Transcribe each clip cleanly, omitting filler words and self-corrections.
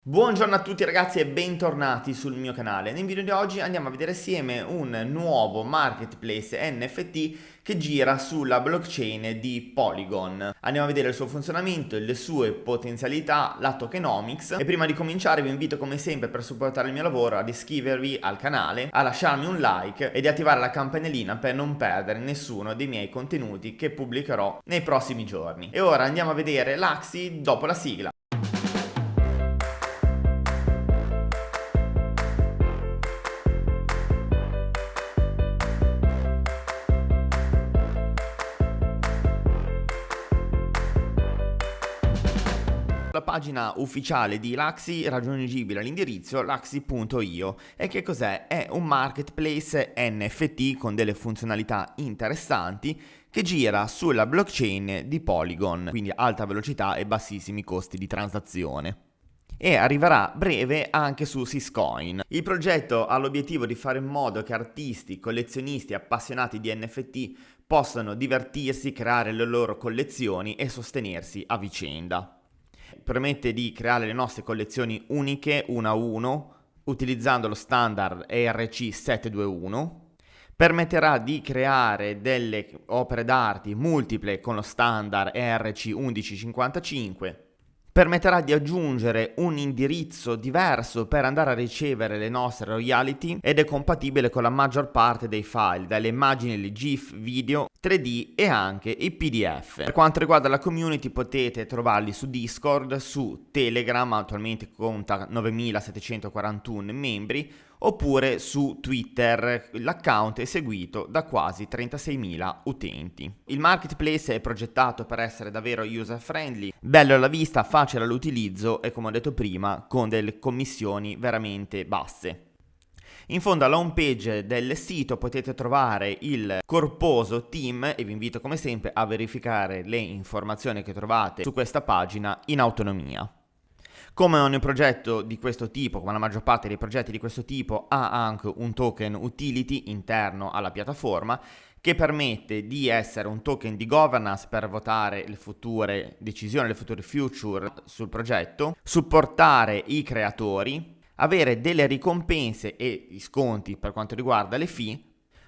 Buongiorno a tutti ragazzi e bentornati sul mio canale. Nel video di oggi andiamo a vedere assieme un nuovo marketplace NFT che gira sulla blockchain di Polygon. Andiamo a vedere il suo funzionamento, le sue potenzialità, la tokenomics e prima di cominciare vi invito come sempre per supportare il mio lavoro ad iscrivervi al canale, a lasciarmi un like e di attivare la campanellina per non perdere nessuno dei miei contenuti che pubblicherò nei prossimi giorni. E ora andiamo a vedere l'Axi dopo la sigla. La pagina ufficiale di Laxi raggiungibile all'indirizzo laxi.io. E che cos'è? È un marketplace NFT con delle funzionalità interessanti che gira sulla blockchain di Polygon, quindi alta velocità e bassissimi costi di transazione. E arriverà a breve anche su Syscoin. Il progetto ha l'obiettivo di fare in modo che artisti, collezionisti e appassionati di NFT possano divertirsi, creare le loro collezioni e sostenersi a vicenda. Permette di creare le nostre collezioni uniche uno a uno utilizzando lo standard ERC721. Permetterà di creare delle opere d'arte multiple con lo standard ERC1155. Permetterà di aggiungere un indirizzo diverso per andare a ricevere le nostre royalty ed è compatibile con la maggior parte dei file, dalle immagini, le GIF, video, 3D e anche i PDF. Per quanto riguarda la community potete trovarli su Discord, su Telegram, attualmente conta 9741 membri, oppure su Twitter, l'account è seguito da quasi 36.000 utenti. Il marketplace è progettato per essere davvero user friendly, bello alla vista, facile all'utilizzo e come ho detto prima con delle commissioni veramente basse. In fondo alla home page del sito potete trovare il corposo team e vi invito come sempre a verificare le informazioni che trovate su questa pagina in autonomia. Come ogni progetto di questo tipo, come la maggior parte dei progetti di questo tipo, ha anche un token utility interno alla piattaforma che permette di essere un token di governance per votare le future decisioni, le future future sul progetto, supportare i creatori, avere delle ricompense e sconti per quanto riguarda le fee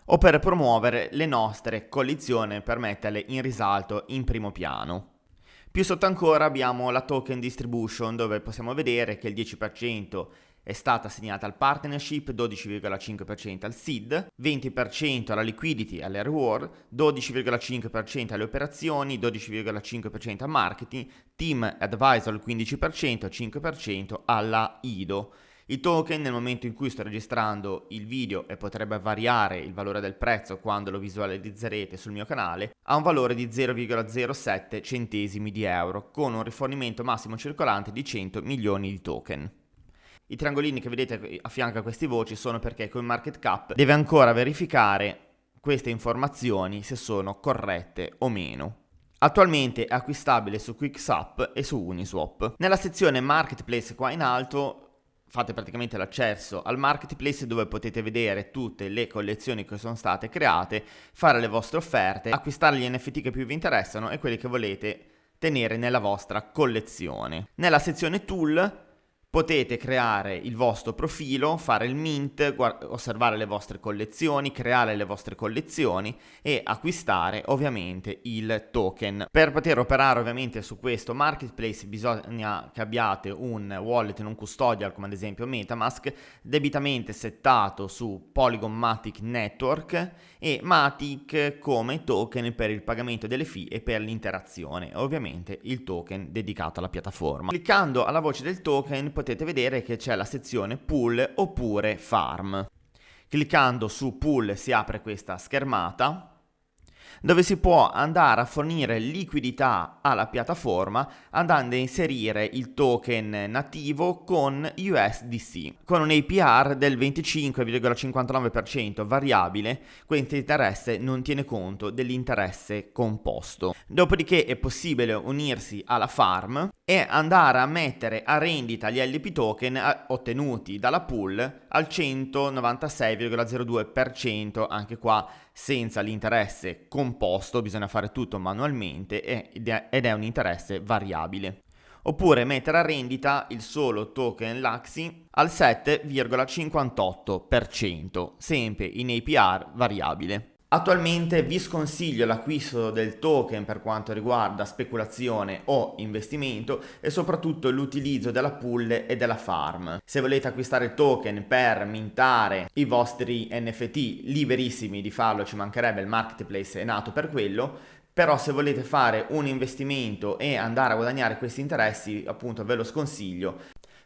o per promuovere le nostre collezioni per metterle in risalto in primo piano. Più sotto ancora abbiamo la token distribution dove possiamo vedere che il 10% è stata assegnata al partnership, 12,5% al seed, 20% alla liquidity e alle reward, 12,5% alle operazioni, 12,5% al marketing, team advisor il 15%, 5% alla IDO. Il token nel momento in cui sto registrando il video e potrebbe variare il valore del prezzo quando lo visualizzerete sul mio canale, ha un valore di 0,07 centesimi di euro con un rifornimento massimo circolante di 100 milioni di token. I triangolini che vedete a fianco a queste voci sono perché CoinMarketCap deve ancora verificare queste informazioni se sono corrette o meno. Attualmente è acquistabile su QuickSwap e su Uniswap. Nella sezione Marketplace qua in alto fate praticamente l'accesso al marketplace dove potete vedere tutte le collezioni che sono state create, fare le vostre offerte, acquistare gli NFT che più vi interessano e quelli che volete tenere nella vostra collezione. Nella sezione Tool potete creare il vostro profilo, fare il mint, osservare le vostre collezioni, creare le vostre collezioni e acquistare ovviamente il token. Per poter operare ovviamente su questo marketplace bisogna che abbiate un wallet non custodial come ad esempio MetaMask debitamente settato su Polygon Matic Network e Matic come token per il pagamento delle fee e per l'interazione, ovviamente il token dedicato alla piattaforma. Cliccando alla voce del token potete vedere che c'è la sezione pool oppure farm. Cliccando su pool si apre questa schermata dove si può andare a fornire liquidità alla piattaforma andando a inserire il token nativo con USDC. Con un APR del 25,59% variabile, questo interesse non tiene conto dell'interesse composto. Dopodiché è possibile unirsi alla farm e andare a mettere a rendita gli LP token ottenuti dalla pool al 196,02%, anche qua senza l'interesse composto, bisogna fare tutto manualmente ed è un interesse variabile. oppure mettere a rendita il solo token Laxi al 7,58%, sempre in APR variabile. Attualmente vi sconsiglio l'acquisto del token per quanto riguarda speculazione o investimento e soprattutto l'utilizzo della pool e della farm. Se volete acquistare il token per mintare i vostri NFT, liberissimi di farlo, ci mancherebbe, il marketplace è nato per quello. Però se volete fare un investimento e andare a guadagnare questi interessi, appunto ve lo sconsiglio,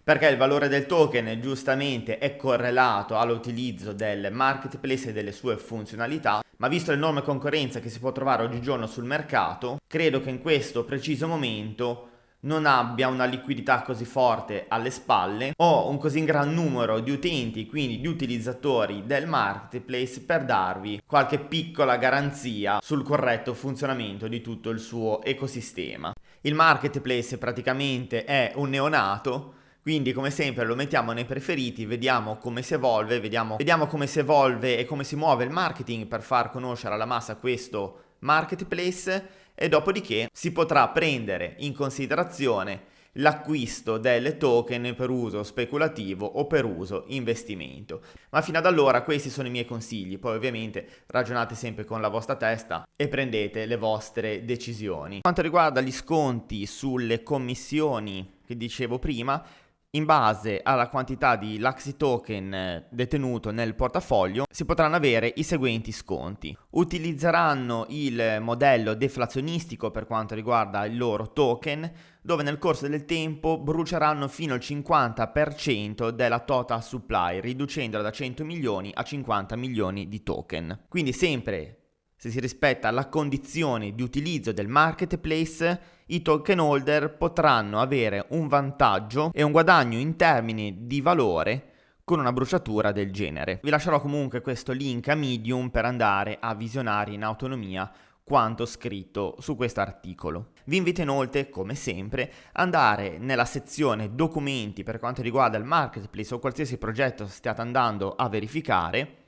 perché il valore del token giustamente è correlato all'utilizzo del marketplace e delle sue funzionalità, ma visto l'enorme concorrenza che si può trovare oggigiorno sul mercato, credo che in questo preciso momento non abbia una liquidità così forte alle spalle o un così gran numero di utenti, quindi di utilizzatori del marketplace, per darvi qualche piccola garanzia sul corretto funzionamento di tutto il suo ecosistema. Il marketplace praticamente è un neonato, quindi come sempre lo mettiamo nei preferiti, vediamo come si evolve, vediamo come si evolve e come si muove il marketing per far conoscere alla massa questo marketplace, e dopodiché si potrà prendere in considerazione l'acquisto delle token per uso speculativo o per uso investimento. Ma fino ad allora questi sono i miei consigli, poi ovviamente ragionate sempre con la vostra testa e prendete le vostre decisioni. Quanto riguarda gli sconti sulle commissioni che dicevo prima, in base alla quantità di Laxi token detenuto nel portafoglio si potranno avere i seguenti sconti. Utilizzeranno il modello deflazionistico per quanto riguarda il loro token, dove nel corso del tempo bruceranno fino al 50% della total supply, riducendola da 100 milioni a 50 milioni di token. Quindi sempre, se si rispetta la condizione di utilizzo del marketplace, i token holder potranno avere un vantaggio e un guadagno in termini di valore con una bruciatura del genere. Vi lascerò comunque questo link a Medium per andare a visionare in autonomia quanto scritto su questo articolo. Vi invito inoltre, come sempre, ad andare nella sezione documenti per quanto riguarda il marketplace o qualsiasi progetto stiate andando a verificare,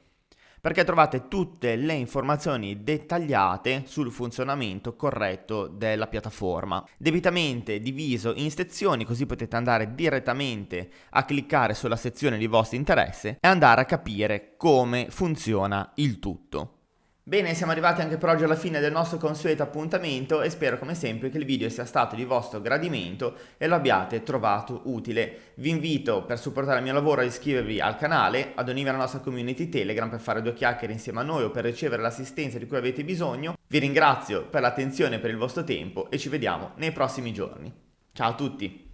perché trovate tutte le informazioni dettagliate sul funzionamento corretto della piattaforma, debitamente diviso in sezioni, così potete andare direttamente a cliccare sulla sezione di vostro interesse e andare a capire come funziona il tutto. Bene, siamo arrivati anche per oggi alla fine del nostro consueto appuntamento e spero come sempre che il video sia stato di vostro gradimento e lo abbiate trovato utile. Vi invito, per supportare il mio lavoro, ad iscrivervi al canale, ad unirvi alla nostra community Telegram per fare due chiacchiere insieme a noi o per ricevere l'assistenza di cui avete bisogno. Vi ringrazio per l'attenzione e per il vostro tempo e ci vediamo nei prossimi giorni. Ciao a tutti!